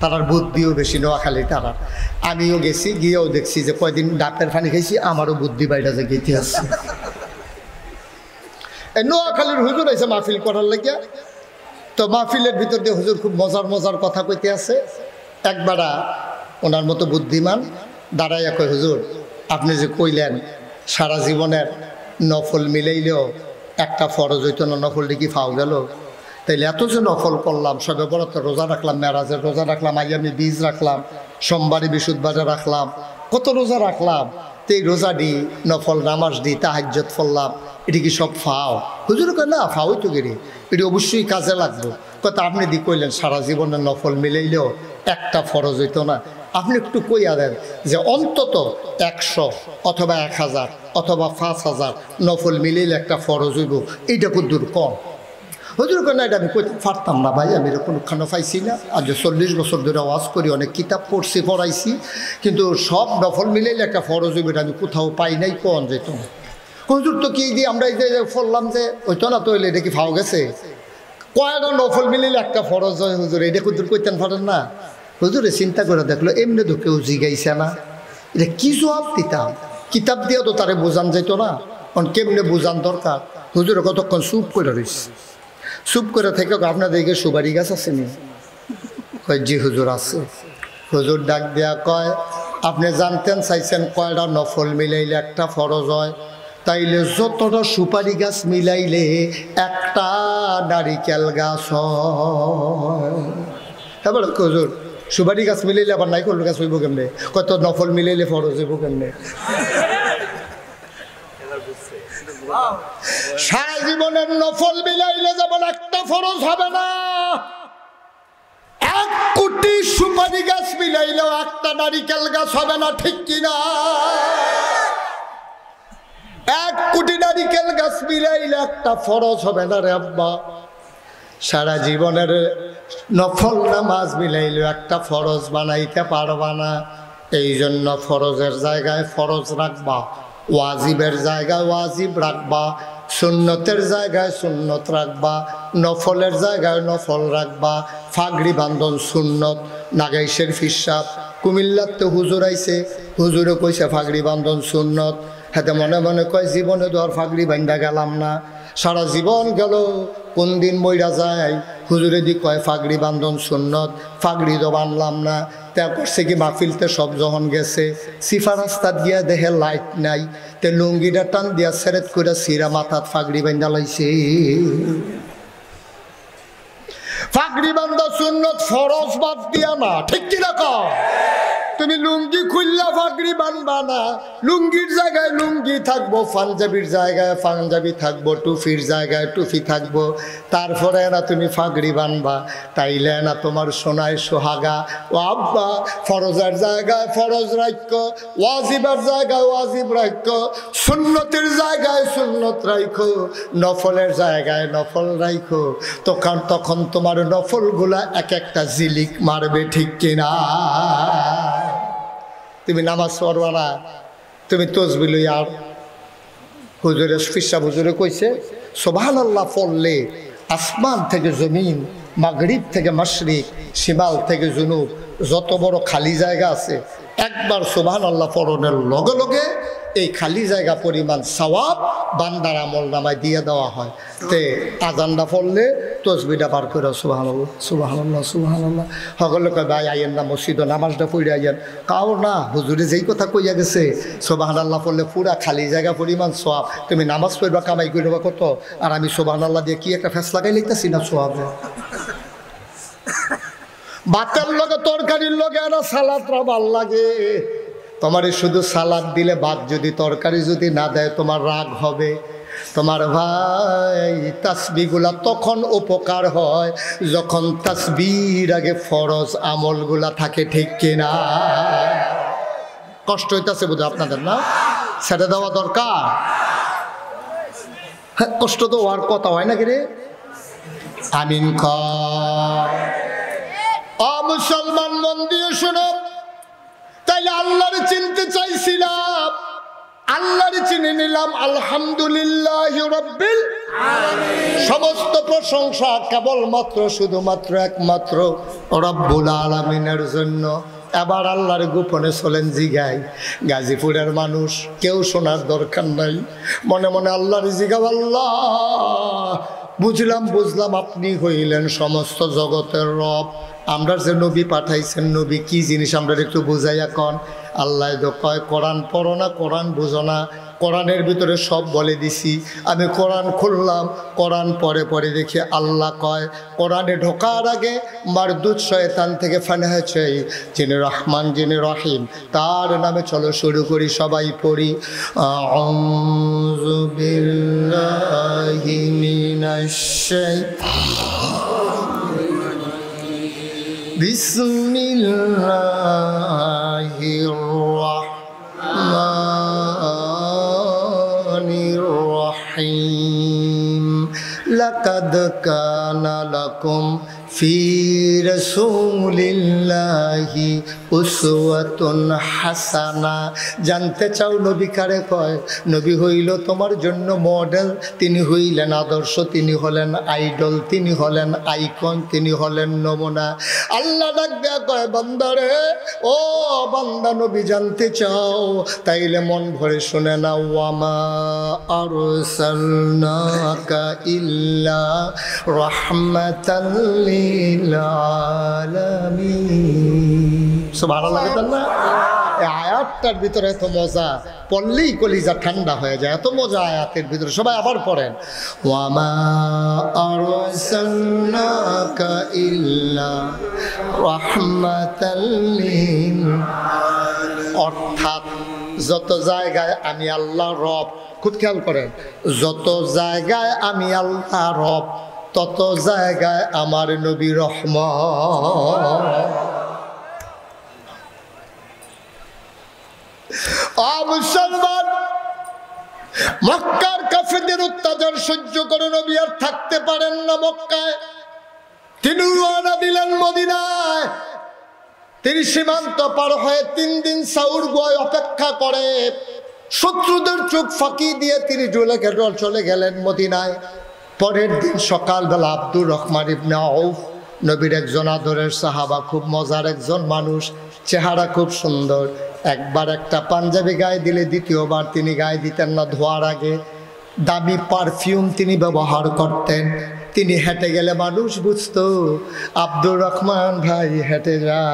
তারার বুদ্ধিও বেশি নোয়াখালী তারা। আমিও গেছি, গিয়েও দেখছি যে কয়দিন ডাক্তার পানি খাইছি, আমারও বুদ্ধি বাইরে যে গেতে আসছে। এই নোয়াখালীর হুজুর আছে মাহফিল করার লাগিয়া। তো মাহফিলের ভিতর দিয়ে হুজুর খুব মজার মজার কথা কইতে আছে। একবারা ওনার মতো বুদ্ধিমান দাঁড়াইয়া কয়, হুজুর আপনি যে কইলেন সারা জীবনের নফল মিলাইলেও একটা ফরজ হইতো না, নফলটি কি ফাও গেল? তাইলে এত যে নফল করলাম, সবে বরাত রোজা রাখলাম, মেরাজের রোজা রাখলাম, আইয়ামি বীজ রাখলাম, সোমবারে বিশুদ্ধবারে রাখলাম, কত রোজা রাখলাম, তো এই রোজা দি নফল নামাজ দি তাহাজ্জুদ পড়লাম, এটি কি সব ফাও? হুজুর কয় না, ফাওই তো গেরি, এটি অবশ্যই কাজে লাগবে। কথা আপনি দি কইলেন সারা জীবনের নফল মিলাইলেও একটা ফরজ হইতো না, আপনি একটু কইয়া দেন যে অন্তত 100 অথবা 1000 অথবা 5000 নফল মিলাইলে একটা ফরজ হইব, এইটা কদ্দুর কম। হুজুর কেন এটা আমি কইতে পারতাম না ভাই, আমি কোনোখানে পাইছি না। আজ 40 বছর ধরে ওয়াজ করি, অনেক কিতাব পড়ছি, পড়াইছি, কিন্তু সব নফল মিলাইলে একটা ফরজ হইব এটা আমি কোথাও পাই নাই, কোন যেত না। হুজুর তো কি দিয়ে আমরা এই যে পড়লাম যে ওইতো না, তো এটা কি ফাও গেছে? কয়টা নফল মিলাইলে একটা ফরজ হয় হুজুর, এটা কুদুর কইতেন পারেন না? হুজুরে চিন্তা করে দেখলো এমনি তো কেউ জিগাইছে না, এটা কি জবাব দিতাম? কিতাব দিয়ে তো তারে বোঝান যেত না, কারণ কেমনে বোঝান দরকার। হুজুরে কতক্ষণ চুপ করে রয়েছে। চুপ করে থেকে আপনাদের দিকে সুপারি গাছ আছে নি? কয় জি হুজুর আছে। হুজুর ডাক দেয়া কয়, আপনি জানতেন চাইছেন কয়টা নফল মিলাইলে একটা ফরজ হয়? তাইলে যতটা সুপারি গাছ মিলাইলে একটা নারিকেল গাছ হয়। এবার হুজুর সুপারি গাছ মিলাইলে আবার নারিকেল গাছ হইব কেমনে? কত নফল মিলাইলে ফরজ হইব কেমনে? সারা জীবনের নফল মিলাইলে যেমন একটা ফরজ হবে না, 1 কোটি সুপারি গাছ মিলাইলেও একটা নারিকেল গাছ হবে না, ঠিক কিনা? 1 কোটি নারিকেল গাছ মিলাইলে একটা ফরজ হবে না রে আব্বা। সারা জীবনের নফল নামাজ মিলাইলেও একটা ফরজ বানাইতে পারবা না। এই জন্য ফরজের জায়গায় ফরজ রাখবা, ওয়াজিবের জায়গায় ওয়াজিব রাখবা, সুন্নতের জায়গায় সুন্নত রাখবা, নফলের জায়গায় নফল রাখবা। ফাগড়ি বান্ধন সুন্নত, নাগাইশের ফিসাব কুমিল্লার তো হুজুর আইছে, হুজুরে কইছে ফাগড়ি বান্ধন সুন্নত। হাতে মনে মনে কয় জীবনে তো আর ফাগড়ি বান্ধা গেলাম না, সারা জীবন গেল, কোন দিন মইরা যায়। হুজুরে দি কয় ফাগড়ি বান্ধন সুন্নত, ফাগড়ি তো বানলাম না। তা করছে কি মাহফিলতে সব যখন গেছে, সিফা রাস্তাত গিয়া দেখে লাইট নাই, তে লুঙ্গিটা টান দিয়া সেরেত করে সিরা মাথাত ফাগড়ি বান্ধা লাইছে। ফাগড়ি বান্ধা সুন্নত, ফরজ বাদ দিয়া না, ঠিক কিনা কও? তুমি লুঙ্গি খুললা ফাগড়ি বানবা না, লুঙ্গির জায়গায় লুঙ্গি থাকবো, পাঞ্জাবির জায়গায় পাঞ্জাবি থাকবো, টুপির জায়গায় টুপি থাকবো, তারপরে না তুমি ফাগড়ি বানবা। তাইলে না তোমার সোনায় সোহাগা। ও আব্বা, ফরজের জায়গায় ফরজ রাখো, ওয়াজিবের জায়গায় ওয়াজিব রাখো, সুন্নতের জায়গায় সুন্নত রাখো, নফলের জায়গায় নফল রাখো। তখন তোমার নফলগুলা এক একটা জিলিক মারবে, ঠিক কিনা? তুমি নামাজ পড়বা না, তুমি তসবিহ লইয়া হুজুরে ফিসা হুজুরে কইছে সুবহানাল্লাহ পড়লে আসমান থেকে জমিন, মাগরিব থেকে মাশরিক, শিমাল থেকে জুনুব, যত বড় খালি জায়গা আছে, একবার সুবহানাল্লাহ পড়নের লগে লগে এই খালি জায়গা পরিমাণ সওয়াব বান্দার আমল নামায় দিয়ে দেওয়া হয়। তে আজানটা পড়লে তসবিহটা বার করে সুবহানাল্লাহ সুবহানাল্লাহ সুবহানাল্লাহ। সকলে কয় ভাই আইয়েন না মসজিদে নামাজটা পড়ে আইয়েন। কাও না, হুজুরে যেই কথা কইয়া গেছে সুবহানাল্লাহ পড়লে পুরা খালি জায়গা পরিমাণ সওয়াব। তুমি নামাজ পড়বা, কামাই করবা কত, আর আমি সুবহানাল্লাহ দিয়ে কি একটা ফেস লাগাই লিখতেছি না সওয়াব। ভাতের লগে তরকারির লগে আর সালাদটা ভাল লাগে। তোমারে শুধু সালাদ দিলে, ভাত যদি তরকারি যদি না দেয় তোমার রাগ হবে। তোমার ভাই তাসবিহগুলা তখন উপকার হয় যখন তাসবির আগে ফরজ আমলগুলা থাকে, ঠিক কিনা? কষ্ট হইতাছে বোধ আপনাদের না? ছেড়ে দেওয়া দরকার। হ্যাঁ, কষ্ট তো হওয়ার কথা হয় না কি রে? আমিন কর। মুসলমান মন দিয়ে শোনো, তাইলে আল্লাহরে চিনতে চাইছিলাম, আল্লাহরে চিনে নিলাম, আলহামদুলিল্লাহি রাব্বিল সমস্ত প্রশংসা কেবলমাত্র শুধুমাত্র একমাত্র রব্বুল আলামিনের জন্য। এবার আল্লাহর গোপনে চলেন জিগাই, গাজীপুরের মানুষ কেউ শোনার দরকার নাই, মনে মনে আল্লাহর জিগাব, আল্লাহ বুঝলাম আপনি হইলেন সমস্ত জগতের রব, আমরা যে নবী পাঠাইছেন নবী কি জিনিস আমরা একটু বুঝাইয়া কন। আল্লাহ তো কয় কোরআন পড়ো না, কোরআন বুঝো না, কোরআনের ভিতরে সব বলে দিছি। আমি কোরআন খুললাম, কোরআন পরে দেখি আল্লাহ কয় কোরআনে ঢোকার আগে মারদুদ শয়তান থেকে ফানাহ চাই, যিনি রহমান যিনি রহিম তার নামে চলো শুরু করি, সবাই পড়ি। আউযু বিল্লাহি মিনাশ শাইতানির বিসমিল্লাহির রাহমানির রহিম। লাকাদ কানা লাকুম ফি রাসূলিল্লাহি উসওয়াতুন হাসানা। জানতে চাও নবী কারে কয়? নবী হইল তোমার জন্য মডেল, তিনি হইলেন আদর্শ, তিনি হলেন আইডল, তিনি হলেন আইকন, তিনি হলেন নমুনা। আল্লাহ ডাক দেয়া কয় বান্দারে, ও বান্দা নবী জানতে চাও তাইলে মন ভরে শুনে না। ওয়ামা আরসালনাকা ইল্লা রাহমাতাল লিল আলামিন। সুবহানাল্লাহ। না এই আয়াতটার ভিতরে এত মজা, পড়লেই কলিজা ঠান্ডা হয়ে যায়, এত মজা আয়াতের ভিতরে। সবাই আবার পড়েন, ওয়ামা আরসালনাকা ইল্লা রাহমাতাল লিল। অর্থাৎ যত জায়গায় আমি আল্লাহ রব, খুব খেয়াল করেন, যত জায়গায় আমি আল্লাহ রব তত জায়গায় আমার নবী রহমান। মুসলমান মক্কার কাফেরদের অত্যাচার সহ্য করে নবী আর থাকতে পারেন না মক্কায়। তিনি রওনা দিলেন মদিনায়। তিনি সীমান্ত পার হয়ে 3 দিন সাউর গোয় অপেক্ষা করে শত্রুদের চোখ ফাঁকি দিয়ে তিনি চলে গেলেন মদিনায়। পরের দিন সকালবেলা আব্দুর রহমান ইবনে আউফ, নবীর একজন আদরের সাহাবা, খুব মজার একজন মানুষ, চেহারা খুব সুন্দর। একবার একটা পাঞ্জাবি গায়ে দিলে দ্বিতীয়বার তিনি গায়ে দিতেন না ধোয়ার আগে। দামি পারফিউম তিনি ব্যবহার করতেন। তিনি হেঁটে গেলে মানুষ বুঝতো আব্দুর রহমান ভাই হেঁটে যায়।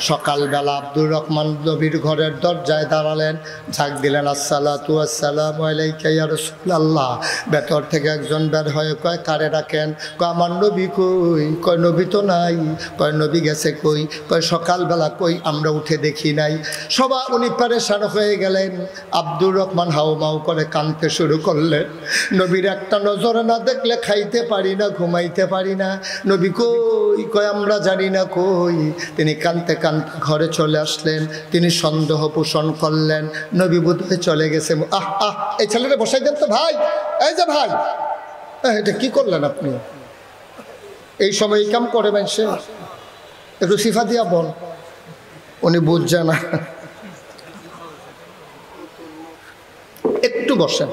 সকালবেলা আব্দুর রহমান নবীর ঘরের দরজায় দাঁড়ালেন, ঝাঁক দিলেন, আসসালাতু আসসালামু আলাইকা ইয়া রাসূলুল্লাহ। ভেতর থেকে একজন বের হয়ে কয়, কারে ডাকেন? কয় আমার নবী কই? কয় নবী তো নাই। কয় নবী গেছে কই? কয় সকালবেলা কই আমরা উঠে দেখি নাই। সবাই উনি পেরেশান হয়ে গেলেন। আব্দুর রহমান হাউমাউ করে কাঁদতে শুরু করলেন, নবীর একটা নজর না দেখলে খাইতে পারি না, ঘুমাইতে পারি না। নবী কই? কয় আমরা জানি না কই। তিনি কাঁদতে কাঁদতে ঘরে চলে আসলেন। তিনি সন্দেহ পোষণ করলেন নবী বোধহয় চলে গেছে। এই ছেলেটা বসাই দেন তো ভাই, এই যে ভাই, এটা কি করলেন আপনি? এই সময় এই কাম করে সে একটু সিফা দিয়া বল। উনি বুঝছে না, একটু বসেন,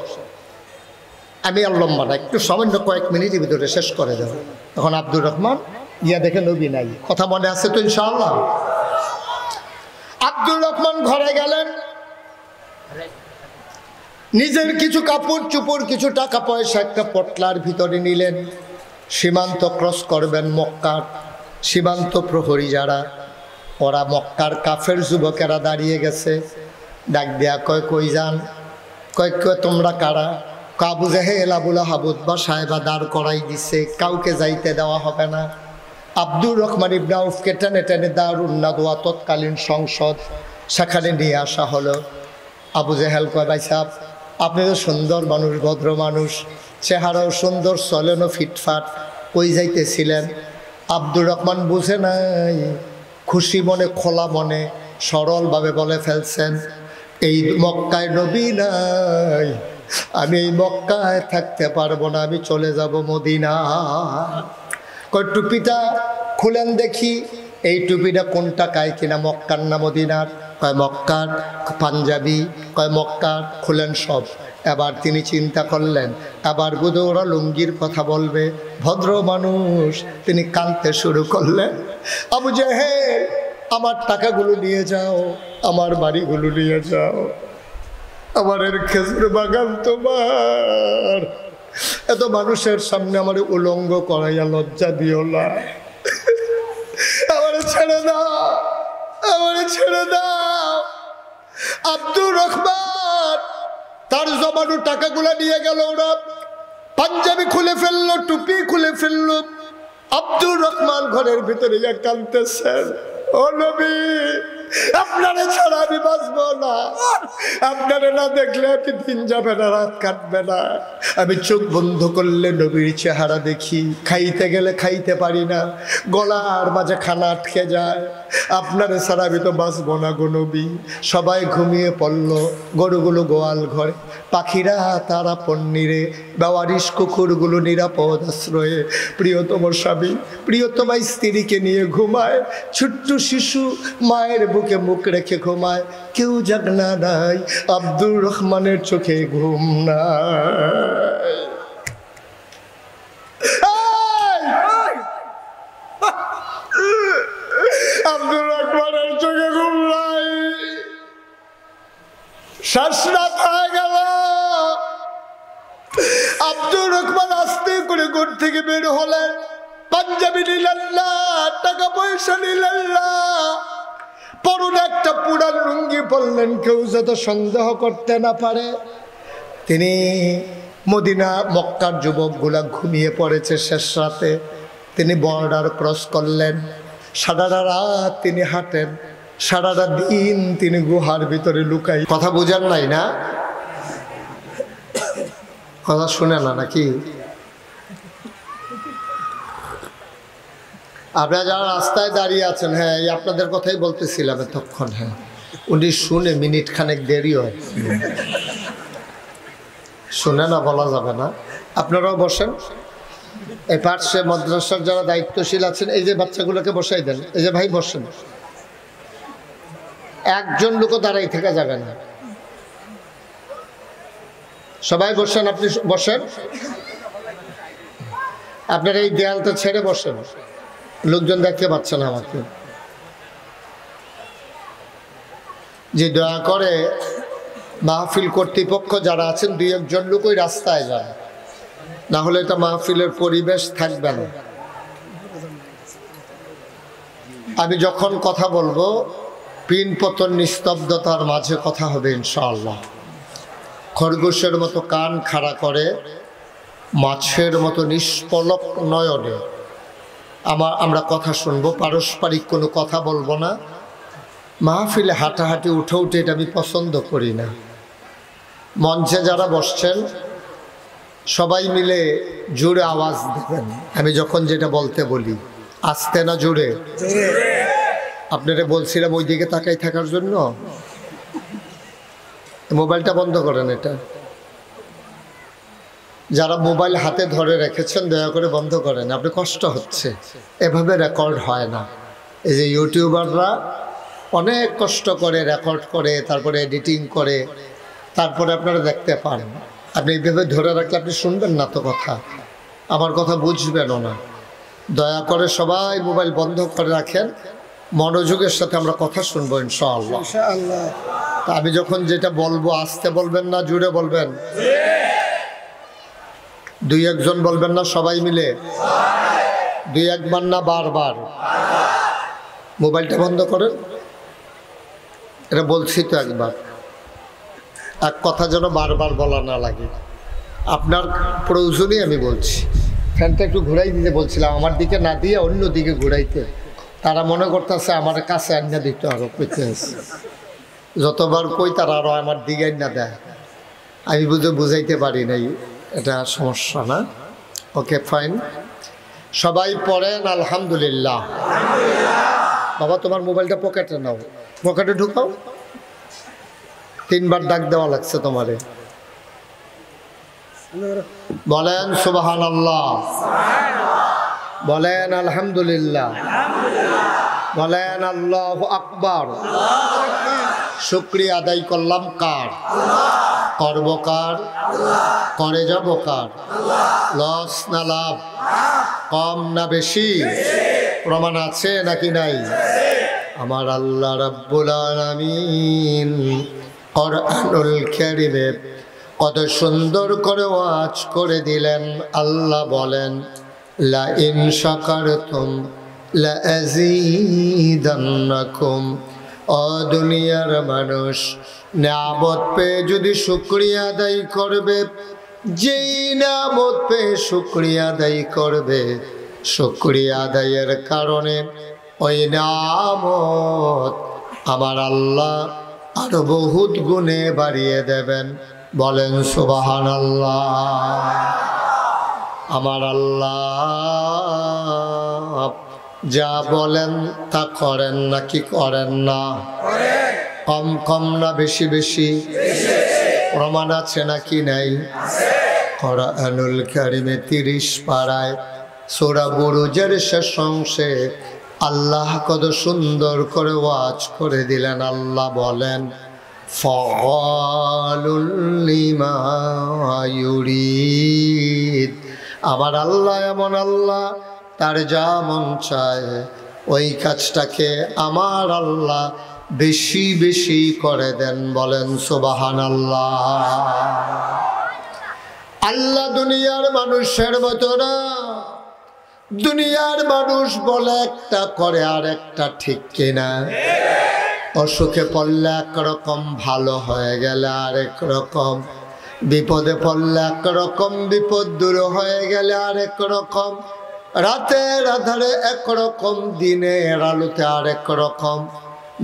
আমি আর লম্বা না, একটু সামান্য কয়েক মিনিটের ভিতরে শেষ করে দেব। তখন আব্দুর রহমান গিয়া দেখে নবী নাই। কথা মনে আছে তো ইনশাআল্লাহ? আব্দুর রহমান ঘরে গেলেন, নিজের কিছু কাপড় চুপড়, কিছু টাকা পয়সা একটা পটলার ভিতরে নিলেন। সীমান্ত ক্রস করবেন মক্কার। সীমান্ত প্রহরী যারা, ওরা মক্কার কাফের যুবকেরা দাঁড়িয়ে গেছে। ডাক দেয়া কয়, কই যান? কয় তোমরা কারা? আবু জেহেল, আবুল আহাব, উতবা সাহেবা দাঁড় করাই দিছে, কাউকে যাইতে দেওয়া হবে না। আব্দুর রহমান ইবনে আউফকে টেনে টেনে দারুন নাদওয়া তৎকালীন সংসদ, সেখানে নিয়ে আসা হলো। আবু জেহেল কয়, ভাই সাহেব আপনি তো সুন্দর মানুষ, ভদ্র মানুষ, চেহারাও সুন্দর, চলেনও ফিটফাট, কই যাইতেছিলেন? আব্দুর রহমান বুঝে নাই, খুশি মনে, খোলা মনে, সরলভাবে বলে ফেলছেন, এই মক্কায় নবী নাই, আমি এই মক্কায় থাকতে পারবো না, আমি চলে যাব মদিনা। কয় টুপিটা খুলেন দেখি। এই টুপিটা কোন টাকায় কিনা, মক্কার না মদিনার? কয় মক্কার। পাঞ্জাবি? কয় মক্কার। খুলেন সব। এবার তিনি চিন্তা করলেন, এবার বোধহয় ওরা লুঙ্গির কথা বলবে, ভদ্র মানুষ। তিনি কাঁদতে শুরু করলেন, আবু জেহেল আমার টাকাগুলো নিয়ে যাও, আমার বাড়িগুলো নিয়ে যাও, আমার এর খেজুর বাগান তোমার। এত মানুষের সামনে আমার উলঙ্গ করাইয়া লজ্জা দিও না, আমার ছেড়ে দাও, আমার ছেড়ে দাও। আব্দুর রহমান তার জমানো টাকাগুলা নিয়ে গেল, ওরা পাঞ্জাবি খুলে ফেললো, টুপি খুলে ফেললো। আব্দুর রহমান ঘরের ভিতরে কাঁদতেছেন, ও নবী আপনারে ছাড়া আমি বাঁচবো না, আপনারে না দেখলে আপনি দিন যাবে না, রাত কাটবে না। আমি চোখ বন্ধ করলে নবীর চেহারা দেখি, খাইতে গেলে খাইতে পারি না, গলার মাঝে খানা আটকে যায়। আপনারে ছাড়া আমি তো বাঁচবো না গো নবী। সবাই ঘুমিয়ে পড়লো, গরুগুলো গোয়াল ঘরে, পাখিরা তারা পন্নিরে, বেওয়ারিশ কুকুরগুলো নিরাপদ আশ্রয়ে। প্রিয়তম স্বামী প্রিয়তমা স্ত্রীকে নিয়ে ঘুমায়, ছোট্ট শিশু মায়ের বুকে মুখ রেখে ঘুমায়, কেউ জাগনা নাই, আব্দুর রহমানের চোখে ঘুম নাই। আব্দুর রহমানের চোখে ঘুম নাই, শ্বাসরাত হয়ে গেল। আব্দুর রহমান আস্তে করে ঘর থেকে বের হলেন, পাঞ্জাবি নিলেন না, টাকা পয়সা নিলেন না, পরনে একটা পুরান লুঙ্গি পরলেন, কেউ যাতে সন্দেহ করতে না পারে। তিনি মদিনা মক্কার যুবকগুলা ঘুমিয়ে পড়েছে শেষ রাতে, তিনি বর্ডার ক্রস করলেন। সারাটা রাত তিনি হাঁটেন, সারাটা দিন তিনি গুহার ভিতরে লুকাই। কথা বোঝার নাই না, কথা শুনে না নাকি? আপনারা যারা রাস্তায় দাঁড়িয়ে আছেন, হ্যাঁ এই আপনাদের কথাই বলতেছিলাম এতক্ষণ। হ্যাঁ উনি শুনে মিনিট খানেক দেরি হয়, শুনে না বলা যাবে না। আপনারাও বসেন, এই পার্শ্বে মাদ্রাসার যারা দায়িত্বশীল আছেন, এই যে বাচ্চাগুলোকে বসাই দেন, এই যে ভাই বসেন, একজন লোকও দাঁড়াই থেকে যাবে না, সবাই বসেন। আপনি বসেন, আপনারা এই দেয়ালটা ছেড়ে বসেন, লোকজন দেখতে পাচ্ছে না আমাকে। যে দয়া করে মাহফিল কর্তৃপক্ষ যারা আছেন, দুই একজন লোক ওই রাস্তায় যান, না হলে এটা মাহফিলের পরিবেশ থাকবে না। আমি যখন কথা বলবো, পিন পতন নিস্তব্ধতার মাঝে কথা হবে ইনশাআল্লাহ। খরগোশের মতো কান খাড়া করে, মাছের মতো নিষ্পলক নয়নে আমরা কথা শুনবো, পারস্পরিক কোনো কথা বলবো না। মাহফিলে হাঁটাহাঁটি উঠে উঠে এটা আমি পছন্দ করি না। মঞ্চে যারা বসছেন সবাই মিলে জোরে আওয়াজ দেবেন, আমি যখন যেটা বলতে বলি, আস্তে না জোরে। আপনারা বলছিলাম ওই দিকে তাকাই থাকার জন্য, মোবাইলটা বন্ধ করেন। এটা যারা মোবাইল হাতে ধরে রেখেছেন দয়া করে বন্ধ করেন, আপনি কষ্ট হচ্ছে, এভাবে রেকর্ড হয় না। এই যে ইউটিউবাররা অনেক কষ্ট করে রেকর্ড করে, তারপরে এডিটিং করে, তারপরে আপনারা দেখতে পান। আপনি এইভাবে ধরে রাখলে আপনি শুনবেন না তো কথা, আমার কথা বুঝবেনও না। দয়া করে সবাই মোবাইল বন্ধ করে রাখেন, মনোযোগের সাথে আমরা কথা শুনবো ইনশাআল্লাহ। তা আমি যখন যেটা বলবো আস্তে বলবেন না, জুড়ে বলবেন। দুই একজন বলবেন না, সবাই মিলে দুই একবার না, বারবার। মোবাইলটা বন্ধ করেন, এটা বলছি তো একবার, এক কথা যেন বারবার বলা না লাগে। আপনার প্রয়োজনই আমি বলছি। ফ্যানটা একটু ঘুরাই দিতে বলছিলাম, আমার দিকে না দিয়ে অন্য দিকে ঘুরাইতে। তারা মনে করতেছে আমার কাছে আইনা দিতে আরো কইতে আছে, যতবার কই তারা আরো আমার দিকে আইনা দেয়। আমি বুঝাইতে পারি নাই, এটা সমস্যা না। ওকে ফাইন, সবাই পড়েন আলহামদুলিল্লাহ। বাবা তোমার মোবাইলটা পকেটে নাও, পকেটে ঢুকাও। 3 বার ডাক দেওয়া লাগছে তোমারে। বলেন সুবহানাল্লাহ, বলেন আলহামদুলিল্লাহ, বলেন আল্লাহু আকবার। শুকরিয়া আদায় করলাম কার? করব কার? করে যাব কার? লস না লাভ? কম না বেশি? প্রমাণ আছে নাকি নাই? আমার আল্লাহ রাব্বুল আলামিন কোরআনুল কারীমে কত সুন্দর করে ওয়াজ করে দিলেন। আল্লাহ বলেন, লা ইন শাকারতুম লা আযীদান্নাকুম। ও দুনিয়ার মানুষ, নিয়ামত পেয়ে যদি শুকরিয়া আদায় করবে, যেই নিয়ামত পেয়ে শুকরিয়া আদায় করবে, শুকরিয়া আদায়ের কারণে ওই নিয়ামত আমার আল্লাহ আরো বহুত গুণে বাড়িয়ে দেবেন। বলেন সুবহানাল্লাহ। আমার আল্লাহ যা বলেন তা করেন নাকি করেন না? কম কম না বেশি বেশি? প্রমাণ আছে নাকি নাই? কোরআনুল কারীমে 30 পারায় সূরা বুরুজের শেষ অংশে আল্লাহ কত সুন্দর করে ওয়াজ করে দিলেন। আল্লাহ বলেন, ফাআলুল লিমা ইউরিদ। আমার আল্লাহ এমন আল্লাহ, তার যা মন চায় ওই কাজটাকে আমার আল্লাহ বেশি বেশি করে দেন। বলেন সুবহানাল্লাহ। আল্লাহ দুনিয়ার মানুষের মতো না। দুনিয়ার মানুষ বলে একটা করে আর একটা, ঠিক কিনা? অসুখে পড়লে একরকম, ভালো হয়ে গেলে আরেক রকম, বিপদে পড়লে একরকম, বিপদ দূর হয়ে গেলে আরেক রকম, রাতের আধারে একরকম, দিনের আলোতে আরেক রকম,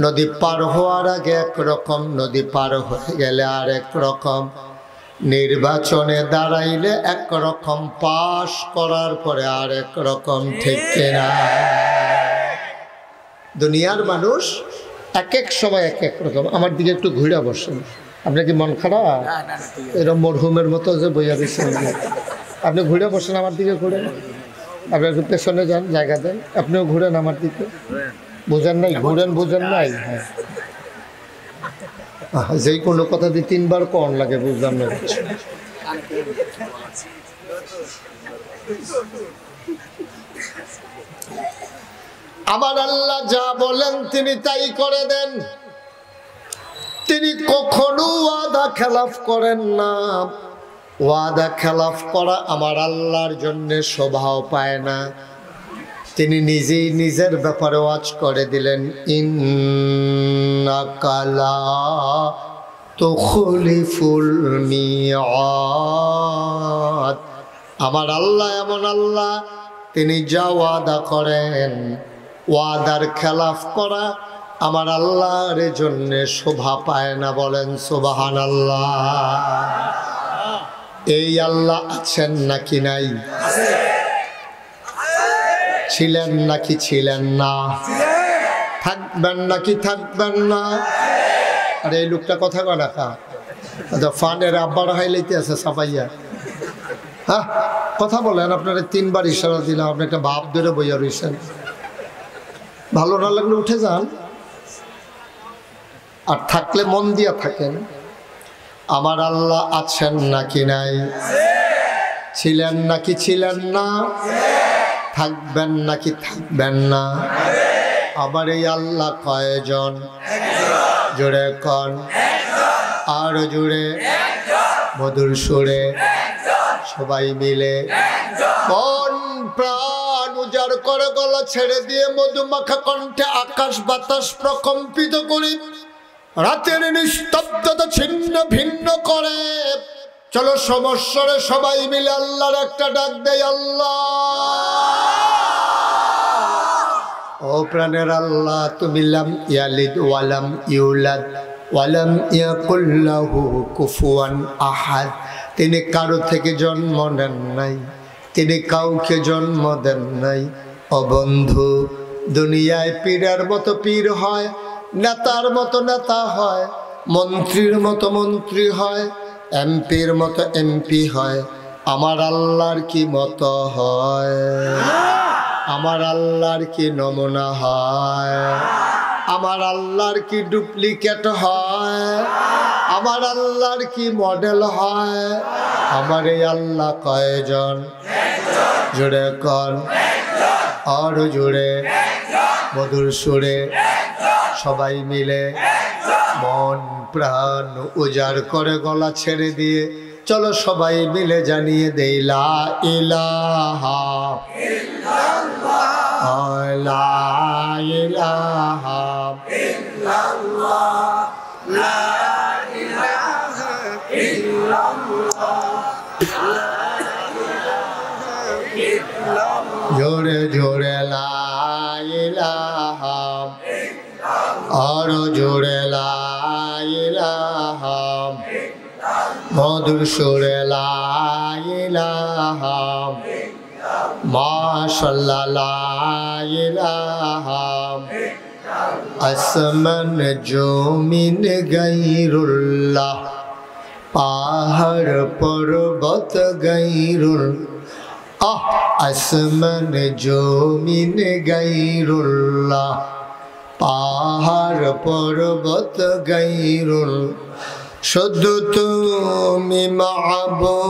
নদী পার হওয়ার আগে একরকম, নদী পার হয়ে গেলে আরেক রকম, নির্বাচনে দাঁড়াইলে একরকম, পাশ করার পরে আরেক রকম, ঠিক কিনা? দুনিয়ার মানুষ এক এক সময় এক এক রকম। আমার দিকে একটু ঘুরে বসেন। আপনার কি মন খারাপ? এরকম মরহুমের মতো যে বইয়া দিচ্ছেন, আপনি ঘুরে বসেন আমার দিকে, ঘুরেন। আপনার পেছনে যান, জায়গা দেন, আপনিও ঘুরেন আমার দিকে। বুঝেন নাই? ঘুরেন, বুঝেন নাই? হ্যাঁ, যেই কোনো কথা দিয়ে 3 বার কন লাগে, বুঝলাম না। আমার আল্লাহ যা বলেন তিনি তাই করে দেন। তিনি কখনো ওয়াদা খেলাফ করেন না। ওয়াদা খেলাফ করা আমার আল্লাহর জন্য শোভাও পায় না। তিনি নিজেই নিজের ব্যাপারে ওয়াজ করে দিলেন, ইন্নাকা লা তুখলিফুল মিআদ। আমার আল্লাহ এমন আল্লাহ, তিনি যা ওয়াদা করেন, ওয়াদার খেলাফ করা আমার আল্লাহর জন্য শোভা পায় না। বলেন সুবহানাল্লাহ। এই আল্লাহ আছেন নাকি নাই? ছিলেন নাকি ছিলেন না? থাকবেন নাকি থাকবেন না? আরে এই লোকটা কথা কয় না কা? ফানের আব্বার হাইলাইতে আছে সাফাইয়া। হ্যাঁ, কথা বলেন। আপনারা 3 বার ইশারা দিলাম, আপনি একটা ভাব ধরে বইয়া রয়েছেন। ভালো না লাগলে উঠে যান, আর থাকলে মন দিয়া থাকেন। আমার আল্লাহ আছেন নাকি নাই? ছিলেন নাকি ছিলেন না? থাকবেন নাকি থাকবেন না? আবার এই আল্লাহ কয়জন? জোরে কন, আরো জোরে, মধুর সুরে, সবাই মিলে মন প্রাণ উজাড় করে গলা ছেড়ে দিয়ে মধুমাখা কণ্ঠে আকাশ বাতাস প্রকম্পিত করি, রাতের নিস্তব্ধতা ছিন্ন ভিন্ন করে চলো সমস্বরে সবাই মিলে আল্লাহর একটা ডাক দেয়, আল্লাহ। ও প্রাণের আল্লাহ, তুমি লাম ইয়ালিদ ওয়ালাম ইউলাদ ওয়ালাম ইয়াকুল লাহু কুফুয়ান আহাদ। তিনি কারো থেকে জন্ম নেন নাই, তিনি কাউকে জন্ম দেন নাই। ও বন্ধু, দুনিয়ায় পীরের মতো পীর হয়, নেতার মতো নেতা হয়, মন্ত্রীর মতো মন্ত্রী হয়, এমপির মতো এমপি হয়। আমার আল্লাহর কি মতো হয়? আমার আল্লাহর কি নমুনা হয়? আমার আল্লাহর কি ডুপ্লিকেট হয়? আমার আল্লাহর কি মডেল হয়? আমার এই আল্লাহ কয়জন? জোরে কর, আরো জোরে, মধুর সুরে সবাই মিলে মন প্রাণ উজাড় করে গলা ছেড়ে দিয়ে চলো সবাই মিলে জানিয়ে দেই লা ইলাহা ইল্লাল্লাহ, লা ইলাহা ইল্লাল্লাহ, লা ইলাহা ইল্লাল্লাহ, জোরে জোরে লা ইলাহা, আরো জোরে লা ইলাহা, মধুর সুরে লা ইলাহা, মাশাআল্লাহ লা ইলাহা, আসমান জমিন গায়রুল্লাহ, পাহাড় পর্বত গায়রুল্লাহ, আসমান জমিন গায়রুল্লাহ, পাহাড় পর্বত গায়রুল্লাহ, শুধু তুমি মাহবুব।